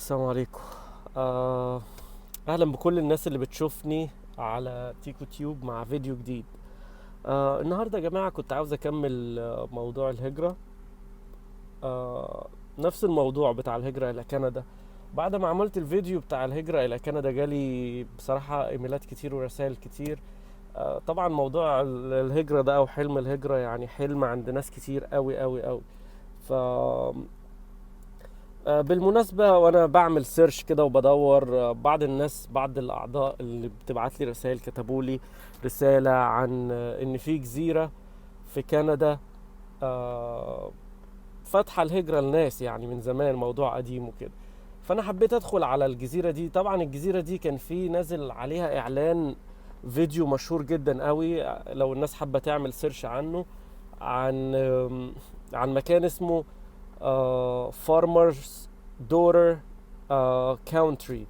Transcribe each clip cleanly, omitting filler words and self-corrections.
السلام عليكم. آه، اهلا بكل الناس اللي بتشوفني على تيكو تيوب مع فيديو جديد. النهارده يا جماعه كنت عاوز اكمل موضوع الهجره. آه نفس الموضوع بتاع الهجره الى كندا. بعد ما عملت الفيديو بتاع الهجره الى كندا جالي بصراحه ايميلات كتير ورسائل كتير. طبعا موضوع الهجره ده او حلم الهجره يعني حلم عند ناس كتير قوي قوي قوي. ف بالمناسبة وانا بعمل سيرش كده وبدور، بعض الناس بعض الاعضاء اللي بتبعت لي رسائل كتبوا لي رسالة عن ان في جزيرة في كندا آه، فاتحة الهجرة للناس، يعني من زمان موضوع قديم وكده. فانا حبيت ادخل على الجزيرة دي. طبعا الجزيرة دي كان في نازل عليها اعلان فيديو مشهور جدا قوي، لو الناس حابة تعمل سيرش عنه، عن عن مكان اسمه فارمرز دورر كاونتري،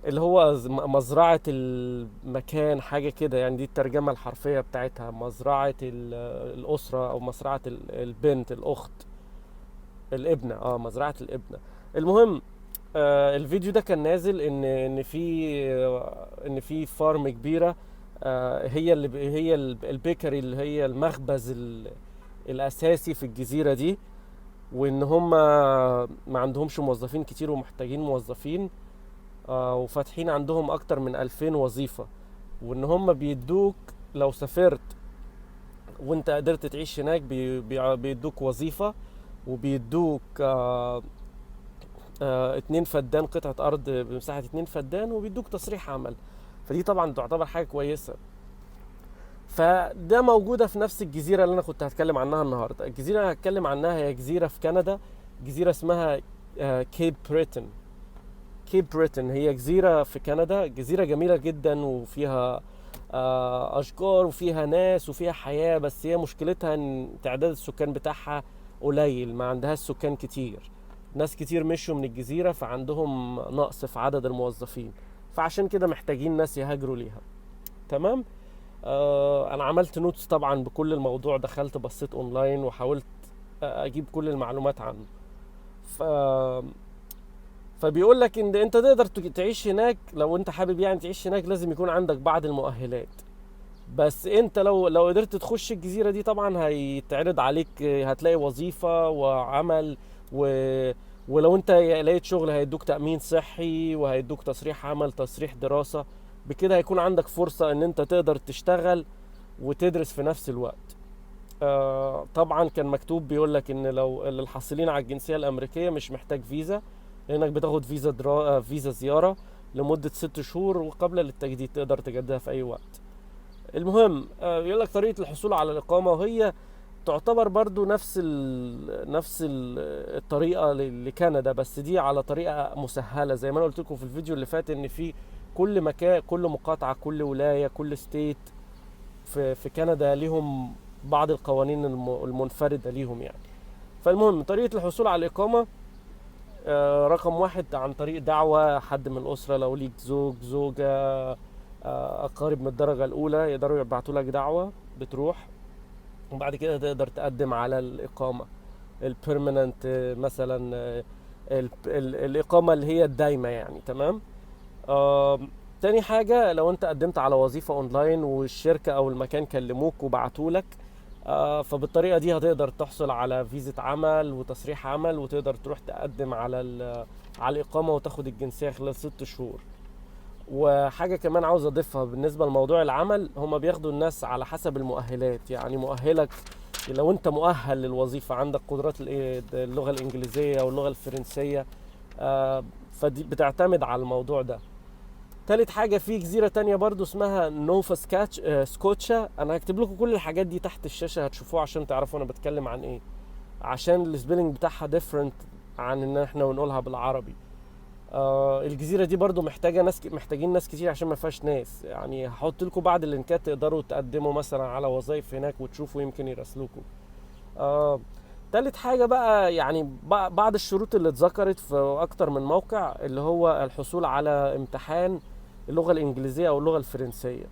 اللي هو مزرعة المكان حاجة كده، يعني دي الترجمة الحرفية بتاعتها، مزرعة الأسرة أو مزرعة البنت الأخت الابنة، مزرعة الابنة. المهم، الفيديو ده كان نازل ان في فارم كبيرة، هي البيكري اللي هي المخبز الأساسي في الجزيرة دي، وان هم ما عندهمش موظفين كتير ومحتاجين موظفين، وفاتحين عندهم اكتر من 2000 وظيفة، وان هم بيدوك لو سافرت وانت قدرت تعيش هناك بيدوك وظيفة، وبيدوك 2 فدان قطعة ارض بمساحة 2 فدان، وبيدوك تصريح عمل. فدي طبعا تعتبر حاجة كويسة. فده موجودة في نفس الجزيرة اللي انا كنت هتكلم عنها النهاردة. الجزيرة اللي هتكلم عنها هي جزيرة في كندا، جزيرة اسمها كيب بريتن. كيب بريتن هي جزيرة في كندا، جزيرة جميلة جدا وفيها أشجار وفيها ناس وفيها حياة، بس هي مشكلتها إن تعداد السكان بتاعها قليل، ما عندهاش سكان كتير. ناس كتير مشوا من الجزيرة، فعندهم نقص في عدد الموظفين، فعشان كده محتاجين ناس يهاجروا ليها. تمام. أنا عملت نوتس طبعا بكل الموضوع، دخلت بصيت أونلاين وحاولت أجيب كل المعلومات عنه. ف فبيقول لك ان انت تقدر تعيش هناك، لو انت حابب يعني تعيش هناك لازم يكون عندك بعض المؤهلات. بس انت لو قدرت تخش الجزيرة دي طبعا هيتعرض عليك، هتلاقي وظيفة وعمل و... ولو انت لقيت شغل هيدوك تأمين صحي، وهيدوك تصريح عمل، تصريح دراسة. بكده هيكون عندك فرصة ان انت تقدر تشتغل وتدرس في نفس الوقت. طبعا كان مكتوب بيقول لك ان لو الحاصلين على الجنسية الأمريكية مش محتاج فيزا، لانك بتاخد فيزا زيارة لمدة 6 شهور، وقبل للتجديد تقدر تجددها في اي وقت. المهم، يقول لك طريقة الحصول على الإقامة، وهي تعتبر برضو نفس الطريقة لكندا، بس دي على طريقة مسهلة. زي ما انا قلت لكم في الفيديو اللي فات ان في كل مكان، كل مقاطعة، كل ولاية، كل ستيت في كندا ليهم بعض القوانين المنفردة ليهم يعني. فالمهم، طريقة الحصول على الإقامة، رقم واحد عن طريق دعوة حد من الأسرة، لو ليك زوج زوجة، أقارب من الدرجة الأولى يقدروا يبعتوا لك دعوة، بتروح وبعد كده تقدر تقدم على الإقامة البيرمننت، مثلا الإقامة اللي هي الدايمة يعني. تمام. تاني حاجة، لو انت قدمت على وظيفة اونلاين والشركة او المكان كلموك وبعتولك، فبالطريقة دي هتقدر تحصل على فيزة عمل وتصريح عمل، وتقدر تروح تقدم على الإقامة وتاخد الجنسية خلال 6 شهور. وحاجة كمان عاوز أضيفها بالنسبة لموضوع العمل، هما بياخدوا الناس على حسب المؤهلات. يعني مؤهلك، لو أنت مؤهل للوظيفة، عندك قدرات اللغة الإنجليزية واللغة الفرنسية، فدي بتعتمد على الموضوع ده. تالت حاجة، في جزيرة تانية برضو اسمها نوفا سكوتشا. أنا هكتب لكم كل الحاجات دي تحت الشاشة هتشوفوها عشان تعرفوا أنا بتكلم عن إيه، عشان السبيلنج بتاعها ديفرنت عن إن إحنا ونقولها بالعربي. الجزيرة دي برضو محتاجين ناس كتير عشان ما فيهاش ناس. يعني هحط لكم بعض اللينكات تقدروا تقدموا مثلا على وظائف هناك وتشوفوا، يمكن يراسلوكوا. آه تالت حاجة بقى، يعني بعض الشروط اللي اتذكرت في أكتر من موقع، اللي هو الحصول على امتحان اللغة الإنجليزية أو اللغة الفرنسية.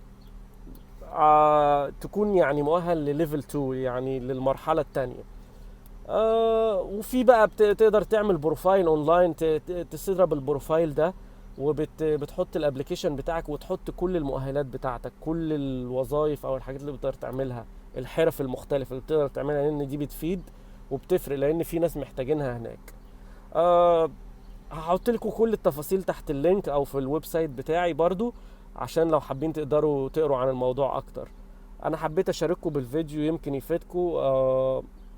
تكون يعني مؤهل لليفل 2، يعني للمرحلة التانية. وفي بقى تقدر تعمل بروفايل اونلاين، تسرب البروفايل ده وبتحط الابليكيشن بتاعك وتحط كل المؤهلات بتاعتك، كل الوظائف او الحاجات اللي بتقدر تعملها، الحرف المختلفة اللي بتقدر تعملها، لان دي بتفيد وبتفرق، لان في ناس محتاجينها هناك. أه هحط لكم كل التفاصيل تحت اللينك او في الويب سايت بتاعي برضو، عشان لو حابين تقدروا تقروا عن الموضوع اكتر. انا حبيت اشارككم بالفيديو يمكن يفيدكم.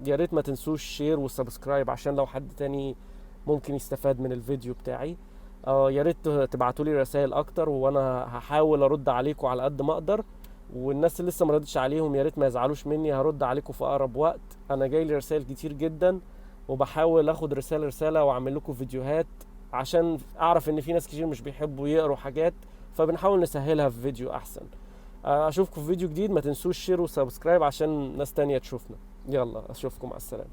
يا ريت ما تنسوش شير وسبسكرايب عشان لو حد تاني ممكن يستفاد من الفيديو بتاعي. يا ريت تبعتوا لي رسائل اكتر، وانا هحاول ارد عليكم على قد ما اقدر. والناس اللي لسه ما ردتش عليهم يا ريت ما يزعلوش مني، هرد عليكم في اقرب وقت. انا جاي لي رسائل كتير جدا، وبحاول اخد رسالة رسالة واعمل لكم فيديوهات، عشان اعرف ان في ناس كتير مش بيحبوا يقروا حاجات، فبنحاول نسهلها في فيديو احسن. اشوفكم في فيديو جديد. ما تنسوش شير وسبسكرايب عشان ناس تانية تشوفنا. يلا اشوفكم، مع السلامة.